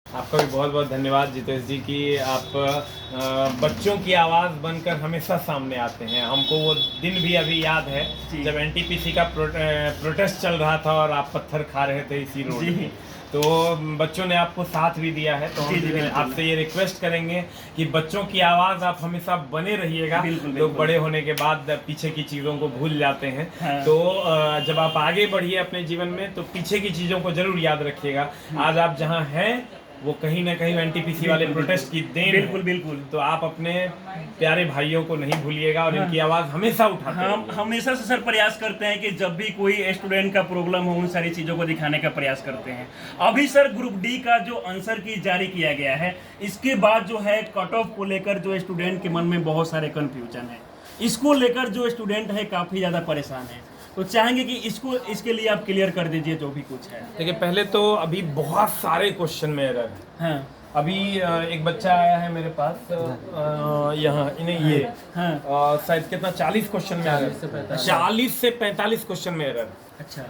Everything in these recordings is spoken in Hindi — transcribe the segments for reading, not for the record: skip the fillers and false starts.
आपका भी बहुत बहुत धन्यवाद जितेश जी कि आप बच्चों की आवाज़ बनकर हमेशा सामने आते हैं। हमको वो दिन भी अभी याद है जब एनटीपीसी का प्रोटेस्ट चल रहा था और आप पत्थर खा रहे थे इसी रोड पे, तो बच्चों ने आपको साथ भी दिया है। तो हम आपसे ये रिक्वेस्ट करेंगे कि बच्चों की आवाज़ आप हमेशा बने रहिएगा। लोग बड़े होने के बाद पीछे की चीज़ों को भूल जाते हैं। तो जब आप आगे बढ़िए अपने जीवन में तो पीछे की चीज़ों को जरूर याद रखिएगा। आज आप जहाँ हैं वो कहीं ना कहीं एनटीपीसी वाले प्रोटेस्ट की देन बिल्कुल। तो आप अपने प्यारे भाइयों को नहीं भूलिएगा और इनकी आवाज़ हमेशा उठाते हैं। हम हमेशा से सर प्रयास करते हैं कि जब भी कोई स्टूडेंट का प्रॉब्लम हो उन सारी चीज़ों को दिखाने का प्रयास करते हैं। अभी सर ग्रुप डी का जो आंसर की जारी किया गया है, इसके बाद जो है कट ऑफ को लेकर जो स्टूडेंट के मन में बहुत सारे कन्फ्यूजन है। इसको लेकर जो स्टूडेंट है काफ़ी ज़्यादा परेशान है, तो चाहेंगे कि इसके लिए आप क्लियर कर दीजिए जो भी कुछ है। देखिए, पहले तो अभी बहुत सारे क्वेश्चन में एरर है। हाँ। अभी एक बच्चा आया है मेरे पास यहाँ इन्हें ये शायद कितना 40 क्वेश्चन में एरर, 40 से 45 क्वेश्चन में एरर। अच्छा।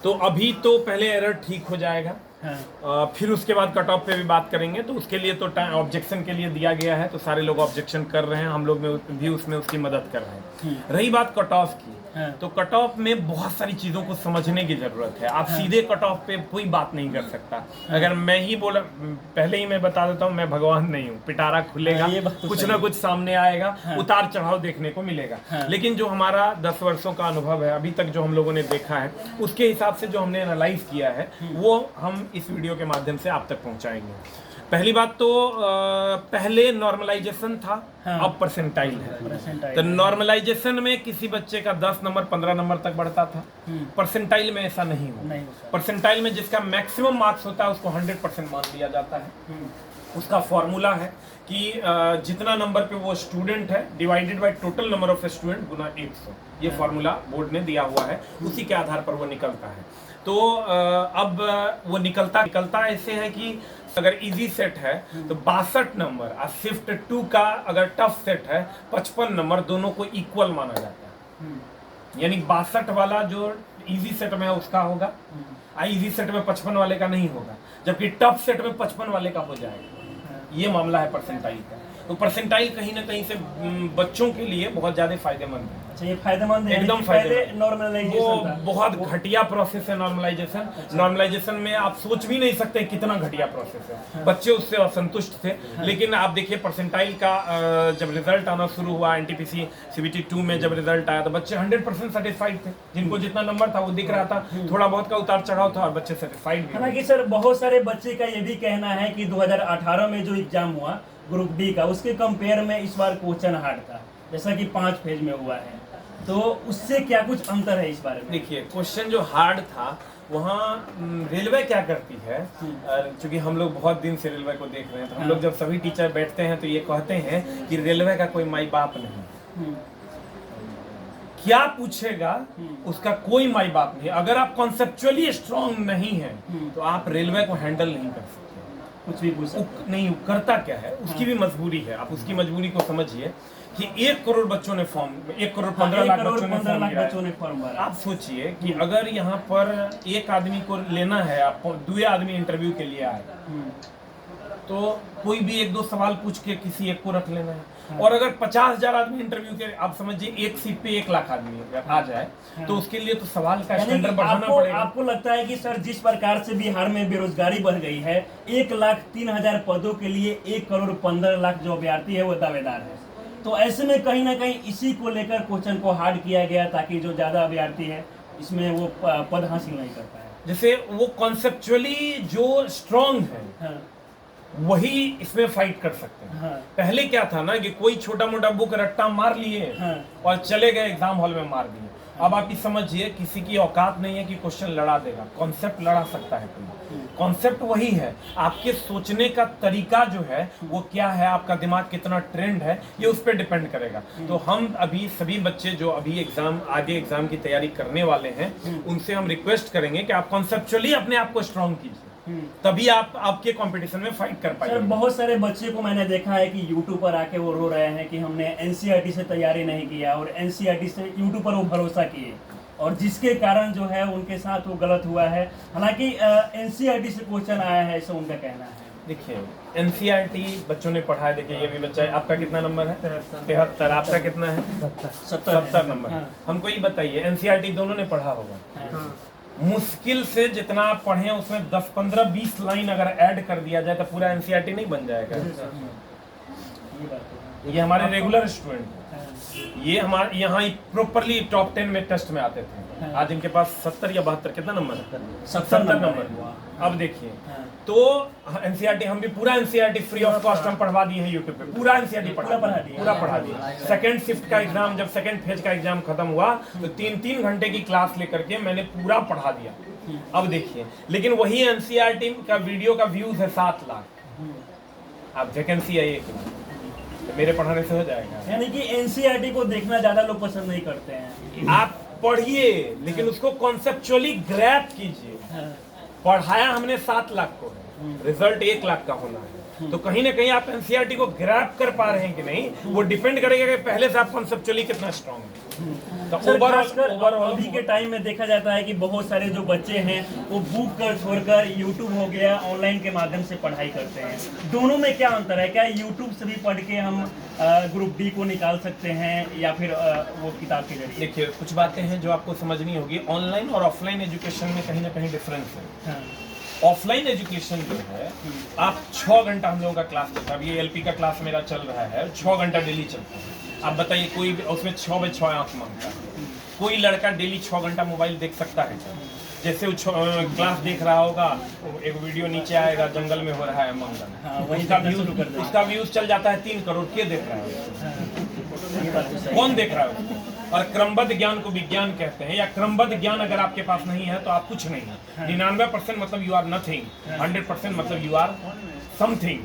तो अभी तो पहले एरर ठीक हो जाएगा। फिर उसके बाद कट ऑफ पे भी बात करेंगे। तो उसके लिए तो टाइम ऑब्जेक्शन के लिए दिया गया है, तो सारे लोग ऑब्जेक्शन कर रहे हैं, हम लोग भी उसमें उसकी मदद कर रहे हैं। रही बात कट ऑफ की, तो कट ऑफ में बहुत सारी चीज़ों को समझने की ज़रूरत है। आप सीधे कट ऑफ पे कोई बात नहीं कर सकता। अगर मैं ही बोला, पहले ही मैं बता देता हूँ, मैं भगवान नहीं हूँ। पिटारा खुलेगा, कुछ ना कुछ सामने आएगा, उतार चढ़ाव देखने को मिलेगा। लेकिन जो हमारा 10 वर्षों का अनुभव है, अभी तक जो हम लोगों ने देखा है, उसके हिसाब से जो हमने एनालाइज किया है वो हम इस वीडियो के माध्यम से आप तक पहुँचाएंगे। पहली बात तो पहले नॉर्मलाइजेशन था, अब परसेंटाइल है। तो नॉर्मलाइजेशन में किसी बच्चे का 10 नंबर 15 नंबर तक बढ़ता था। परसेंटाइल में ऐसा नहीं हो। परसेंटाइल में जिसका मैक्सिमम मार्क्स होता है उसको 100% मान लिया जाता है। उसका फॉर्मूला है कि जितना नंबर पे वो स्टूडेंट है divided by total number of student गुना 100। ये फॉर्मूला बोर्ड ने दिया हुआ है, उसी के आधार पर वो निकलता है। तो अब वो निकलता ऐसे है कि अगर इजी सेट है तो 62 नंबर और शिफ्ट 2 का अगर टफ सेट है 55 नंबर, दोनों को इक्वल माना जाता है। यानी 62 वाला जो इजी सेट में है उसका होगा, इजी सेट में 55 वाले का नहीं होगा, जबकि टफ सेट में 55 वाले का हो जाएगा। ये मामला है परसेंटाइल का। तो परसेंटाइल कहीं ना कहीं से बच्चों के लिए बहुत ज्यादा फायदेमंद है। अच्छा, ये फायदेमंद है, एकदम फायदेमंद। नॉर्मलाइजेशन वो बहुत घटिया प्रोसेस है नॉर्मलाइजेशन। नॉर्मलाइजेशन में आप सोच भी नहीं सकते कितना घटिया प्रोसेस है। बच्चे उससे असंतुष्ट थे। लेकिन आप देखिए परसेंटाइल का जब रिजल्ट आना शुरू हुआ एनटीपीसी सीबीटी 2 में जब रिजल्ट आया तो बच्चे 100% सेटिस्फाइड थे। जिनको जितना नंबर था वो दिख रहा था, थोड़ा बहुत का उतार चढ़ाव था और बच्चे सेटिस्फाइड। हालांकि सर बहुत सारे बच्चे का ये भी कहना है कि 2018 में जो एग्जाम हुआ ग्रुप डी का, उसके कंपेयर में इस बार क्वेश्चन हार्ड था, जैसा कि 5 फेज में हुआ है। तो उससे क्या कुछ अंतर है इस बारे में? देखिए, क्वेश्चन जो हार्ड था वहाँ रेलवे क्या करती है, क्योंकि हम लोग बहुत दिन से रेलवे को देख रहे हैं, तो हम लोग जब सभी टीचर बैठते हैं तो ये कहते हैं कि रेलवे का कोई माई बाप नहीं। क्या पूछेगा उसका कोई माई बाप नहीं। अगर आप कॉन्सेप्चुअली स्ट्रांग नहीं है तो आप रेलवे को हैंडल नहीं कर सकते। कुछ भी पूछ नहीं करता क्या है, उसकी भी मजबूरी है। आप उसकी मजबूरी को समझिए कि 1 करोड़ बच्चों ने फॉर्म, 1 करोड़ 15 लाख बच्चों ने फॉर्म भरा। आप सोचिए कि अगर यहाँ पर एक आदमी को लेना है, आप 2 आदमी इंटरव्यू के लिए आए, तो कोई भी 1-2 सवाल पूछ के किसी एक को रख लेना है। और अगर 50,000 आदमी इंटरव्यू के, आप समझिए एक सीट पे 1 लाख आदमी अगर आ जाए तो उसके लिए तो सवाल का स्टैंडर्ड बढ़ाना पड़ेगा। आपको लगता है कि सर जिस प्रकार से बिहार में बेरोजगारी बढ़ गई है, 1,03,000 पदों के लिए 1 करोड़ 15 लाख जो अभ्यर्थी है वो दावेदार है, तो ऐसे में कहीं ना कहीं इसी को लेकर क्वेश्चन को हार्ड किया गया ताकि जो ज्यादा अभ्यर्थी है इसमें वो पद हासिल नहीं कर पाए। जैसे वो कॉन्सेप्चुअली जो स्ट्रांग है वही इसमें फाइट कर सकते हैं। पहले क्या था ना कि कोई छोटा मोटा बुक रट्टा मार लिए और चले गए एग्जाम हॉल में मार दिए। अब आप ये समझिए किसी की औकात नहीं है कि क्वेश्चन लड़ा देगा। कॉन्सेप्ट लड़ा सकता है कोई, कॉन्सेप्ट वही है। आपके सोचने का तरीका जो है वो क्या है, आपका दिमाग कितना ट्रेंड है, ये उस पर डिपेंड करेगा। तो हम अभी सभी बच्चे जो अभी आगे एग्जाम की तैयारी करने वाले हैं उनसे हम रिक्वेस्ट करेंगे कि आप कॉन्सेप्चुअली अपने आप को स्ट्रांग कीजिए, तभी आप आपके कंपटीशन में फाइट कर पाएंगे। बहुत सारे बच्चे को मैंने देखा है कि यूट्यूब पर आके वो रो रहे हैं कि हमने एनसीईआरटी से तैयारी नहीं किया और एनसीईआरटी से यूट्यूब पर वो भरोसा किए और जिसके कारण जो है उनके साथ वो गलत हुआ है। हालांकि एनसीईआरटी से क्वेश्चन आया है ऐसा उनका कहना है। देखिए एनसीईआरटी बच्चों ने पढ़ा है। देखिए ये भी बच्चा है, आपका कितना नंबर है? 73। आपका कितना है? 70 नंबर। हमको ये बताइए, एनसीईआरटी दोनों ने पढ़ा होगा। मुश्किल से जितना आप पढ़े उसमें 10, 15, 20 लाइन अगर ऐड कर दिया जाए तो पूरा एनसीईआरटी नहीं बन जाएगा। ये हमारे रेगुलर स्टूडेंट, ये हमारे यहाँ प्रॉपरली टॉप 10 में टेस्ट में आते थे। आज इनके पास 70 या 72 कितना नंबर है? 70 नंबर। अब देखिए तो एनसीईआरटी हम भी पूरा एनसीईआरटी फ्री ऑफ कॉस्ट हम पढ़वा दिए हैं यूट्यूब पे। पूरा एनसीईआरटी पूरा पढ़ा दिया। सेकंड शिफ्ट का एग्जाम, जब सेकंड फेज का एग्जाम खत्म हुआ तो 3-3 घंटे की क्लास लेकर के मैंने पूरा पढ़ा दिया। अब देखिए, लेकिन वही एनसीईआरटी का वीडियो का व्यूज है 7 लाख। अब वैकेंसी है 1 लाख, तो मेरे पढ़ाने से हो जाएगा? यानी कि एनसीईआरटी को देखना ज्यादा लोग पसंद नहीं करते हैं। आप पढ़िए लेकिन उसको कॉन्सेप्चुअली ग्रैब कीजिए। पढ़ाया हमने 7 लाख को है, रिजल्ट 1 लाख का होना है। तो कहीं ना कहीं आप एनसीईआरटी को ग्रैब कर पा रहे हैं कि नहीं, वो डिपेंड करेगा कि पहले से आप कॉन्सेप्चुअली कितना स्ट्रांग है। तो ओवरऑल अभी के टाइम में देखा जाता है कि बहुत सारे जो बच्चे हैं वो बुक कर छोड़कर यूट्यूब हो गया, ऑनलाइन के माध्यम से पढ़ाई करते हैं। दोनों में क्या अंतर है? क्या यूट्यूब से भी पढ़ के हम ग्रुप डी को निकाल सकते हैं या फिर वो किताब के जरिए? देखिए कुछ बातें हैं जो आपको समझनी होगी। ऑनलाइन और ऑफलाइन एजुकेशन में कहीं ना कहीं डिफरेंस है। ऑफलाइन एजुकेशन जो है, आप 6 घंटा हम लोगों का क्लास चलता है। अभी ये एलपी का क्लास मेरा चल रहा है, 6 घंटा डेली चलता है। आप बताइए, कोई उसमें 6 बाय 6 आंख मांगता है? कोई लड़का डेली 6 घंटा मोबाइल देख सकता है? जैसे वो क्लास देख रहा होगा, एक वीडियो नीचे आएगा जंगल में हो रहा है मंगल, उसका व्यूज चल जाता है 3 करोड़। के देख रहा है? कौन देख रहा है? और क्रमबद्ध ज्ञान को विज्ञान कहते हैं, या क्रमबद्ध ज्ञान अगर आपके पास नहीं है तो आप कुछ नहीं है। 99% मतलब यू आर नथिंग, 100% मतलब यू आर समथिंग।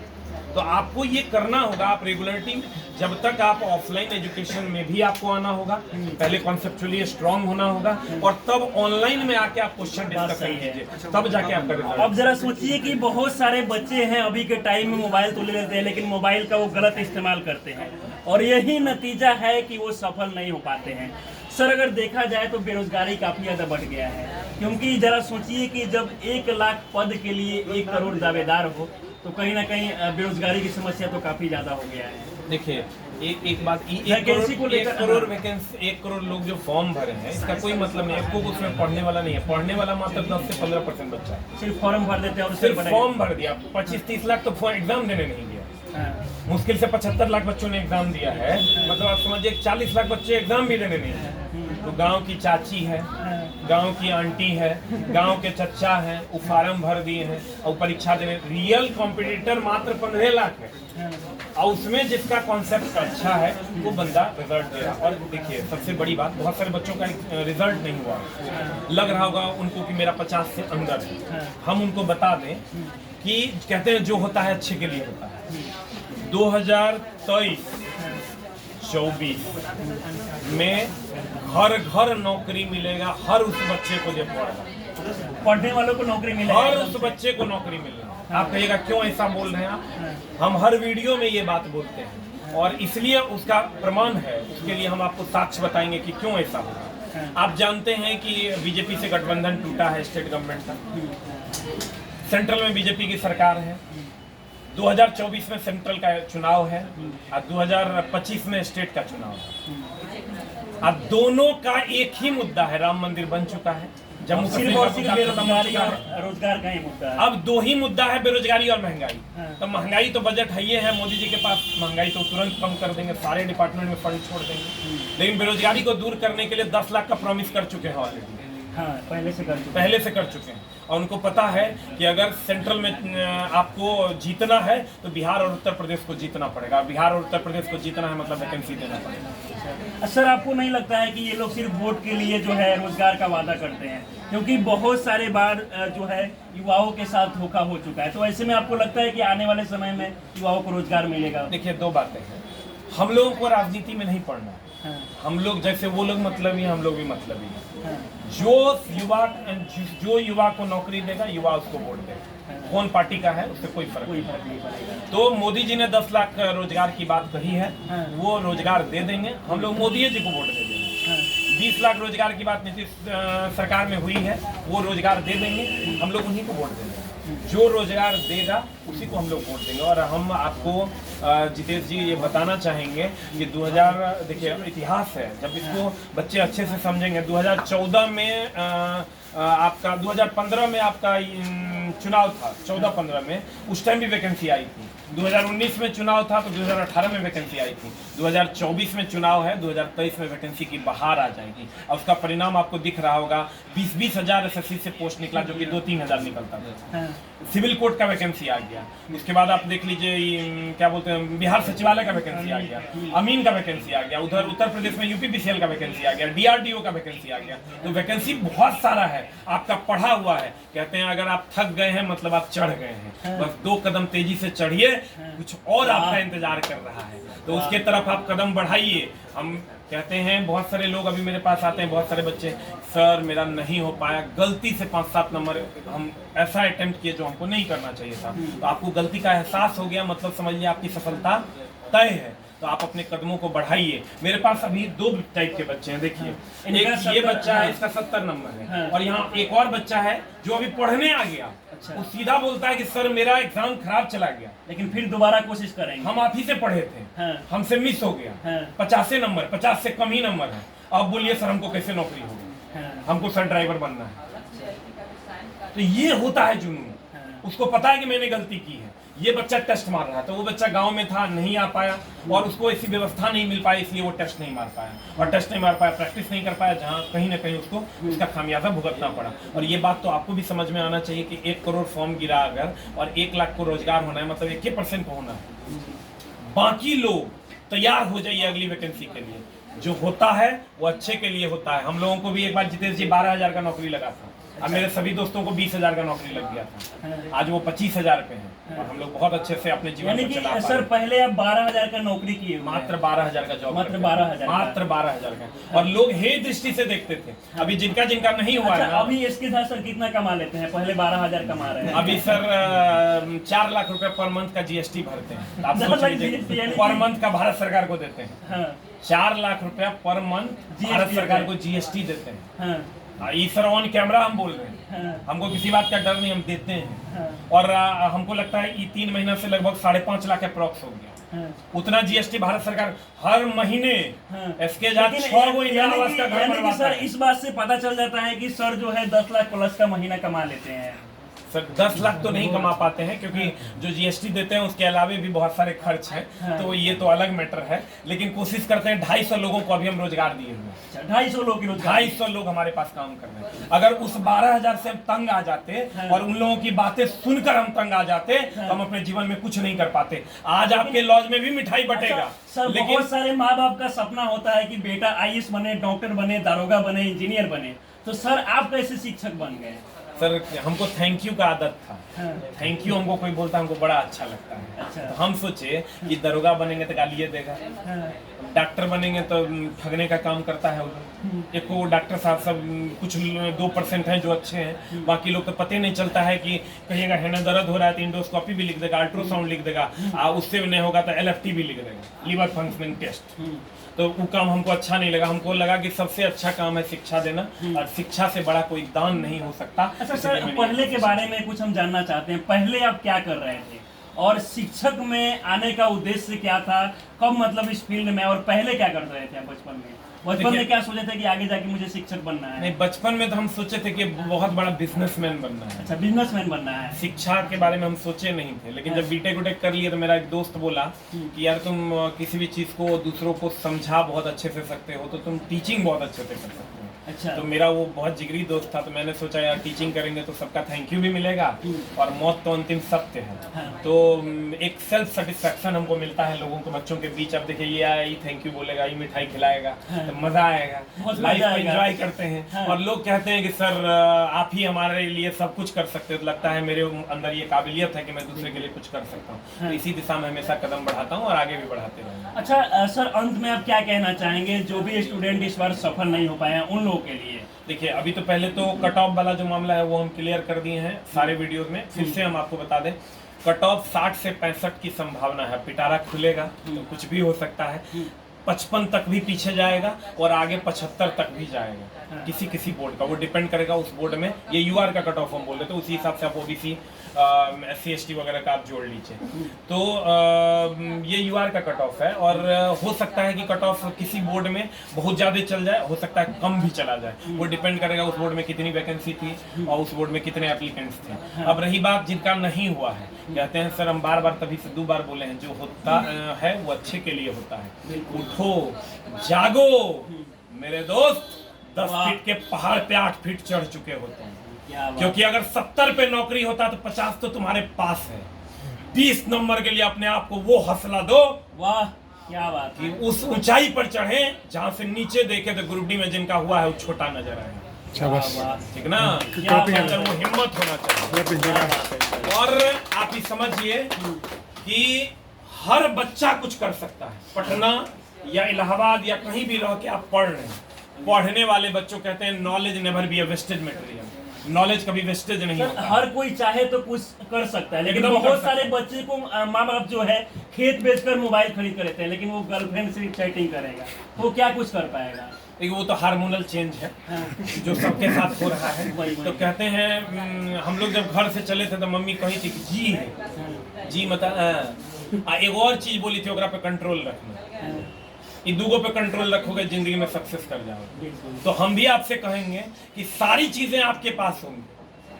तो आपको ये करना होगा, आप रेगुलरिटी, जब तक आप ऑफलाइन एजुकेशन में भी आपको आना होगा, पहले कॉन्सेप्चुअली स्ट्रांग होना होगा, और तब ऑनलाइन में आके आप क्वेश्चन डिस्कस कीजिए, तब जाके आप करेंगे। अब जरा सोचिए कि बहुत सारे बच्चे हैं अभी के टाइम में मोबाइल तो ले लेते हैं, लेकिन मोबाइल का वो गलत इस्तेमाल करते हैं, और यही नतीजा है कि वो सफल नहीं हो पाते हैं। सर अगर देखा जाए तो बेरोजगारी काफी ज्यादा बढ़ गया है, क्योंकि जरा सोचिए कि जब 1 लाख पद के लिए 1 करोड़ दावेदार हो तो कहीं ना कहीं बेरोजगारी की समस्या तो काफी ज्यादा हो गया है। देखिए एक बात, 1 करोड़ वैकेंसी, 1 करोड़ लोग जो फॉर्म भरे हैं, इसका कोई मतलब नहीं है। आपको उसमें पढ़ने वाला नहीं है, पढ़ने वाला मात्र 10 से 15% बच्चा है। सिर्फ फॉर्म भर देते हैं और सिर्फ फॉर्म भर दिया। 25-30 लाख तो एग्जाम देने नहीं गया। मुश्किल से 75 लाख बच्चों ने एग्जाम दिया है, मतलब आप समझिए 40 लाख बच्चे एग्जाम भी देने नहीं है। तो गांव की चाची है, गांव की आंटी है, गांव के चच्चा है, वो फार्म भर दिए हैं और परीक्षा देने। रियल कॉम्पिटिटर मात्र 15 लाख है, और उसमें जिसका कॉन्सेप्ट अच्छा है वो बंदा रिजल्ट दे रहा। और देखिए सबसे बड़ी बात, बहुत सारे बच्चों का रिजल्ट नहीं हुआ, लग रहा होगा उनको कि मेरा 50 से अंदर है। हम उनको बता दें कि कहते हैं जो होता है अच्छे के लिए होता है। 2023-24 में हर घर नौकरी मिलेगा, हर उस बच्चे को जो पढ़ने वालों को नौकरी मिलेगी, हर उस बच्चे को नौकरी मिलेगी। आप कहिएगा क्यों ऐसा बोल रहे हैं आप? हम हर वीडियो में ये बात बोलते हैं, और इसलिए उसका प्रमाण है, उसके लिए हम आपको साक्ष्य बताएंगे कि क्यों ऐसा होगा। आप जानते हैं कि बीजेपी से गठबंधन टूटा है स्टेट गवर्नमेंट का, सेंट्रल में बीजेपी की सरकार है, 2024 में सेंट्रल का चुनाव है और 2025 में स्टेट का चुनाव है। अब दोनों का एक ही मुद्दा है, राम मंदिर बन चुका है, जम्मू कश्मीर का बेरोजगारी और रोजगार का ही मुद्दा है। अब 2 ही मुद्दा है, बेरोजगारी और महंगाई। तो महंगाई तो बजट है ही है मोदी जी के पास, महंगाई तो तुरंत कम कर देंगे, सारे डिपार्टमेंट में फंड छोड़ देंगे। लेकिन बेरोजगारी को दूर करने के लिए 10 लाख का प्रॉमिस कर चुके हैं ऑलरेडी। हाँ, पहले से कर चुके हैं। और उनको पता है कि अगर सेंट्रल में आपको जीतना है तो बिहार और उत्तर प्रदेश को जीतना पड़ेगा। बिहार और उत्तर प्रदेश को जीतना है मतलब वैकेंसी देना पड़ेगा। सर आपको नहीं लगता है कि ये लोग सिर्फ वोट के लिए जो है रोजगार का वादा करते हैं? क्योंकि बहुत सारे बार जो है युवाओं के साथ धोखा हो चुका है, तो ऐसे में आपको लगता है कि आने वाले समय में युवाओं को रोजगार मिलेगा? देखिए 2 बातें हैं, हम लोगों को राजनीति में नहीं पढ़ना। हम लोग जैसे वो लोग मतलबी, हम लोग भी मतलबी हैं। जो युवा को नौकरी देगा, युवा उसको वोट देगा। कौन पार्टी का है उससे कोई फर्क नहीं पड़ेगा। तो मोदी जी ने 10 लाख रोजगार की बात कही है, वो रोजगार दे देंगे, हम लोग मोदी जी को वोट दे देंगे। 20 लाख रोजगार की बात नीतीश सरकार में हुई है, वो रोजगार दे देंगे, हम लोग उन्हीं को वोट दे देंगे। जो रोजगार देगा उसी को हम लोग वोट देंगे। और हम आपको जितेश जी ये बताना चाहेंगे कि 2000 देखिए इतिहास है, जब इसको बच्चे अच्छे से समझेंगे। 2014 में आपका 2015 में आपका चुनाव था, 14-15 में, उस टाइम भी वैकेंसी आई थी। 2019 में चुनाव था तो 2018 में वैकेंसी आई थी। 2024 में चुनाव है, 2023 में वैकेंसी की बहार आ जाएगी और उसका परिणाम आपको दिख रहा होगा। 20-20 हजार एसएससी से पोस्ट निकला जो कि 2-3 हजार निकलता था। सिविल कोर्ट का वैकेंसी आ गया। उसके बाद आप देख लीजिए क्या बोलते हैं, बिहार सचिवालय का वैकेंसी आ गया, अमीन का वैकेंसी आ गया, उधर उत्तर प्रदेश में यूपीपीसीएल का वैकेंसी आ गया, डीआरडीओ का वैकेंसी आ गया। तो वैकेंसी बहुत सारा है, आपका पढ़ा हुआ है। कहते हैं अगर आप थक गए हैं मतलब आप चढ़ गए हैं, बस 2 कदम तेजी से चढ़िए, कुछ और आपका इंतजार कर रहा है, तो उसके तरफ आप कदम बढ़ाइए। हम कहते हैं बहुत सारे लोग अभी मेरे पास आते हैं, बहुत सारे बच्चे, सर मेरा नहीं हो पाया, गलती से 5-7 नंबर हम ऐसा अटेम्प्ट किए जो हमको नहीं करना चाहिए था। तो आपको गलती का एहसास हो गया, मतलब समझ लिया आपकी सफलता तय है। तो आप अपने कदमों को बढ़ाइए। मेरे पास अभी 2 टाइप के बच्चे हैं, देखिए एक ये बच्चा है, इसका 70 नंबर है, और यहाँ एक और बच्चा है जो अभी पढ़ने आ गया। अच्छा। वो सीधा बोलता है कि सर मेरा एग्जाम खराब चला गया, लेकिन फिर दोबारा कोशिश करेंगे। हम आप ही से पढ़े थे, हमसे मिस हो गया, 50 नंबर, 50 से कम ही नंबर है। अब बोलिए सर हमको कैसे नौकरी होगी, हमको सर ड्राइवर बनना है। तो ये होता है जुनून, उसको पता है कि मैंने गलती की है। ये बच्चा टेस्ट मार रहा था, वो बच्चा गांव में था, नहीं आ पाया और उसको ऐसी व्यवस्था नहीं मिल पाई, इसलिए वो टेस्ट नहीं मार पाया, और टेस्ट नहीं मार पाया, प्रैक्टिस नहीं कर पाया, जहां कहीं ना कहीं उसको उसका खामियाजा भुगतना पड़ा। और ये बात तो आपको भी समझ में आना चाहिए कि 1 करोड़ फॉर्म गिरा अगर, और 1 लाख को रोजगार होना है, मतलब 1% को होना है। बाकी लोग तैयार हो जाइए अगली वैकेंसी के लिए। जो होता है वो अच्छे के लिए होता है। हम लोगों को भी एक बार जितेश जी 12,000 का नौकरी लगा था, अब मेरे सभी दोस्तों को 20,000 का नौकरी लग गया था, आज वो 25,000 पे हैं और हम लोग बहुत अच्छे से अपने जीवन को चला पा रहे हैं। सर पहले आप 12,000 का नौकरी किए, मात्र 12,000 का जॉब, मात्र 12,000, मात्र 12,000 का, और लोग हे दृष्टि से देखते थे। अभी जिनका जिनका नहीं हुआ है, अभी इसके साथ सर कितना कमा लेते हैं? पहले 12,000 कमा रहे हैं, अभी सर 4 लाख रुपए पर मंथ का जीएसटी भरते हैं। आप सोच लीजिए पर मंथ का भारत सरकार को देते हैं, 4 लाख रुपया पर मंथ भारत सरकार को जीएसटी देते हैं। ये सर ऑन कैमरा हम बोल रहे हैं, हमको किसी बात का डर नहीं, हम देते हैं। और हमको लगता है ये 3 महीना से लगभग 5.5 लाख अप्रॉक्स हो गया। उतना जीएसटी भारत सरकार हर महीने इसके साथ 6 गो इंदिरा आवास का घर बनवाता है। सर इस बात से पता चल जाता है कि सर जो है 10 लाख प्लस का महीना कमा लेते हैं। सर 10 लाख तो नहीं कमा पाते हैं, क्योंकि जो जीएसटी देते हैं उसके अलावे भी बहुत सारे खर्च हैं, तो ये तो अलग मैटर है। लेकिन कोशिश करते हैं 250 लोगों को अभी हम रोजगार दिए हुए, 250 लोग, 250 लोग हमारे पास काम कर रहे हैं। अगर उस 12,000 से हम तंग आ जाते और उन लोगों की बातें सुनकर हम तंग आ जाते तो हम अपने जीवन में कुछ नहीं कर पाते। आज आपके लॉज में भी मिठाई बटेगा। सर लेकिन बहुत सारे माँ बाप का सपना होता है कि बेटा आईएएस बने, डॉक्टर बने, दारोगा बने, इंजीनियर बने, तो सर आप कैसे शिक्षक बन गए? सर हमको थैंक यू का आदत था, थैंक यू हमको कोई बोलता हमको बड़ा अच्छा लगता है। अच्छा। तो हम सोचे कि दरोगा बनेंगे तो गालियाँ देगा, डॉक्टर बनेंगे तो ठगने का काम करता है। एक वो डॉक्टर साहब सब कुछ 2% हैं जो अच्छे हैं, बाकी लोग तो पता ही नहीं चलता है कि कहिएगा है ना दर्द हो रहा है तो इंडोस्कोपी भी लिख देगा, अल्ट्रासाउंड लिख देगा, उससे नहीं होगा तो एलएफटी भी लिख देगा, लीवर फंक्शनिंग टेस्ट। तो वो काम हमको अच्छा नहीं लगा। हमको लगा कि सबसे अच्छा काम है शिक्षा देना, और शिक्षा से बड़ा कोई दान नहीं हो सकता। अच्छा सर पहले के बारे में कुछ हम जानना चाहते हैं, पहले आप क्या कर रहे थे और शिक्षक में आने का उद्देश्य क्या था, कब मतलब इस फील्ड में, और पहले क्या कर रहे थे आप बचपन में? बचपन में क्या सोचे थे कि आगे जाके मुझे शिक्षक बनना है? नहीं, बचपन में तो हम सोचे थे कि बहुत बड़ा बिजनेसमैन बनना है। अच्छा, बिजनेसमैन बनना है। शिक्षा के बारे में हम सोचे नहीं थे, लेकिन जब बीटेक उटेक कर लिए तो मेरा एक दोस्त बोला कि यार तुम किसी भी चीज को दूसरों को समझा बहुत अच्छे से सकते हो, तो तुम टीचिंग बहुत अच्छे से कर सकते हो। अच्छा। तो मेरा वो बहुत जिगरी दोस्त था, तो मैंने सोचा यार टीचिंग करेंगे तो सबका थैंक यू भी मिलेगा, और मौत तो अंतिम सत्य है। तो एक सेल्फ सेटिस्फैक्शन हमको मिलता है लोगों को, बच्चों के बीच। अब देखिए ये आया, ये थैंक यू बोलेगा, ये मिठाई खिलाएगा, तो मजा आएगा, लाइफ को एंजॉय करते हैं। और लोग कहते हैं कि सर आप ही हमारे लिए सब कुछ कर सकते हो, तो लगता है मेरे अंदर ये काबिलियत है कि मैं दूसरे के लिए कुछ कर सकता हूँ। तो इसी दिशा में हमेशा कदम बढ़ाता हूँ और आगे भी बढ़ाते रहूँगा। अच्छा सर, अंत में आप क्या कहना चाहेंगे जो भी स्टूडेंट इस बार सफल नहीं हो पाए हैं उन लोगों के लिए? देखिए अभी तो पहले तो कट ऑफ वाला जो मामला है वो हम क्लियर कर दिए हैं सारे वीडियोस में। फिर से हम आपको बता दें, कट ऑफ 60 से 65 की संभावना है। पिटारा खुलेगा तो कुछ भी हो सकता है। 55 तक भी पीछे जाएगा और आगे 75 तक भी जाएगा, किसी किसी बोर्ड का। वो डिपेंड करेगा उस बोर्ड में। ये यूआर का कट ऑफ हम बोल रहे थे, उसी हिसाब से आप ओबीसी SC ST वगैरह का आप जोड़ लीजिए। तो ये यूआर का कट ऑफ है, और हो सकता है कि कट ऑफ किसी बोर्ड में बहुत ज़्यादा चल जाए, हो सकता है कम भी चला जाए। वो डिपेंड करेगा उस बोर्ड में कितनी वैकेंसी थी और उस बोर्ड में कितने एप्लीकेंट्स थे। अब रही बात जिनका नहीं हुआ है, कहते हैं सर हम बार बार तभी से 2 बार बोले हैं, जो होता है वो अच्छे के लिए होता है। उठो, जागो मेरे दोस्त, 10 फीट के पहाड़ पे 8 फीट चढ़ चुके होते हैं। क्योंकि अगर 70 पे नौकरी होता तो 50 तो तुम्हारे पास है। 20 नंबर के लिए अपने आप को वो हौसला दो, वाह क्या बात कि उस ऊंचाई पर चढ़े जहां से नीचे देखे तो ग्रुप डी में जिनका हुआ है वो छोटा नजर आए। ठीक ना, अंदर वो हिम्मत होना चाहिए। और आप ही समझिए कि हर बच्चा कुछ कर सकता है। पटना या इलाहाबाद या कहीं भी रह के आप पढ़ रहे हैं, पढ़ने वाले बच्चों कहते हैं knowledge never be a wasted material, knowledge कभी वेस्टेज नहीं होता। हर कोई चाहे तो कुछ कर सकता है, लेकिन बहुत सारे बच्चे को माँ बाप जो है खेत बेचकर मोबाइल खरीद कर लेते हैं, लेकिन वो गर्लफ्रेंड से चैटिंग करेगा, वो क्या कुछ कर पाएगा? देखिए वो तो हार्मोनल चेंज है जो सबके साथ हो रहा है। तो कहते हैं हम लोग जब घर से चले थे तो मम्मी कही थी कि जी है, जी मत एक और चीज बोली थी, ओकरा पे कंट्रोल रखना। इन दूगों पे कंट्रोल रखोगे जिंदगी में सक्सेस कर जाओगे। तो हम भी आपसे कहेंगे कि सारी चीजें आपके पास होंगी।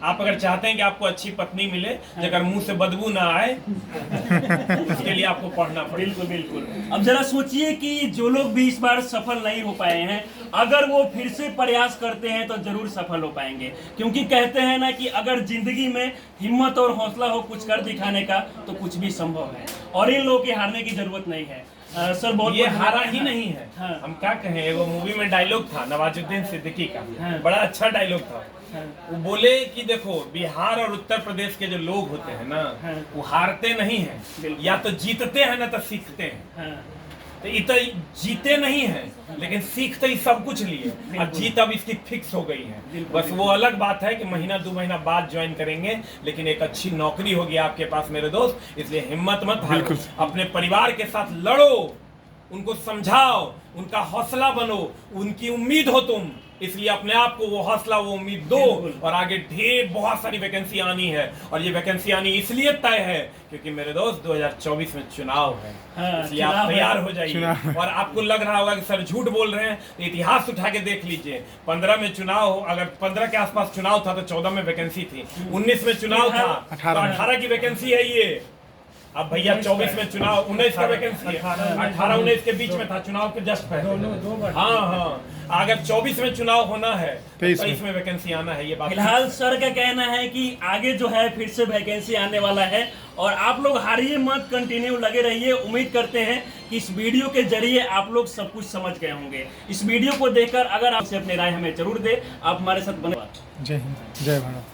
आप अगर चाहते हैं कि आपको अच्छी पत्नी मिले, अगर मुंह से बदबू ना आए, उसके लिए आपको पढ़ना पड़ेगा। बिल्कुल बिल्कुल। अब जरा सोचिए कि जो लोग भी इस बार सफल नहीं हो पाए हैं, अगर वो फिर से प्रयास करते हैं तो जरूर सफल हो पाएंगे। क्योंकि कहते हैं ना कि अगर जिंदगी में हिम्मत और हौसला हो कुछ कर दिखाने का तो कुछ भी संभव है, और इन लोगों के हारने की जरूरत नहीं है। सर बहुत ये हारा ही नहीं है। हाँ। हम क्या कहें, एगो मूवी में डायलॉग था नवाजुद्दीन सिद्दीकी का, हाँ। बड़ा अच्छा डायलॉग था। वो बोले कि देखो बिहार और उत्तर प्रदेश के जो लोग होते हैं ना, वो हारते नहीं हैं, या तो जीतते हैं ना तो सीखते हैं। तो ये तो जीते नहीं है, लेकिन सीख तो सब कुछ लिए। अब जीत अब इसकी फिक्स हो गई है। बस वो अलग बात है कि महीना 2 महीना बाद ज्वाइन करेंगे, लेकिन एक अच्छी नौकरी होगी आपके पास मेरे दोस्त। इसलिए हिम्मत मत हारो, अपने परिवार के साथ लड़ो, उनको समझाओ, उनका हौसला बनो, उनकी उम्मीद हो तुम। इसलिए अपने आप को वो हौसला, वो उम्मीद दो, और आगे ढेर बहुत सारी वैकेंसी आनी है। और ये वैकेंसी आनी इसलिए तय है क्योंकि मेरे दोस्त 2024 में चुनाव है। इसलिए आप तैयार हो जाइए। और आपको लग रहा होगा कि सर झूठ बोल रहे हैं, तो इतिहास उठा के देख लीजिए। 15 में चुनाव, अगर 15 के आसपास चुनाव था तो 14 में वैकेंसी थी, 19 में चुनाव था तो 18 की वैकेंसी है ये। अब भैया 24 में चुनाव, 19 का वैकेंसी है, 18-19 के बीच में था चुनाव के जस्ट पहले। हाँ, अगर 24 में चुनाव होना है, 23 में वैकेंसी आना है, ये बात। फिलहाल सर का कहना है कि आगे जो है फिर से वैकेंसी आने वाला है, और आप लोग हारिए मत, कंटिन्यू लगे रहिए। उम्मीद करते हैं कि इस वीडियो के जरिए आप लोग सब कुछ समझ गए होंगे। इस वीडियो को देखकर अगर आपसे अपनी राय हमें जरूर दे। आप हमारे साथ बने। जय हिंद, जय भारत।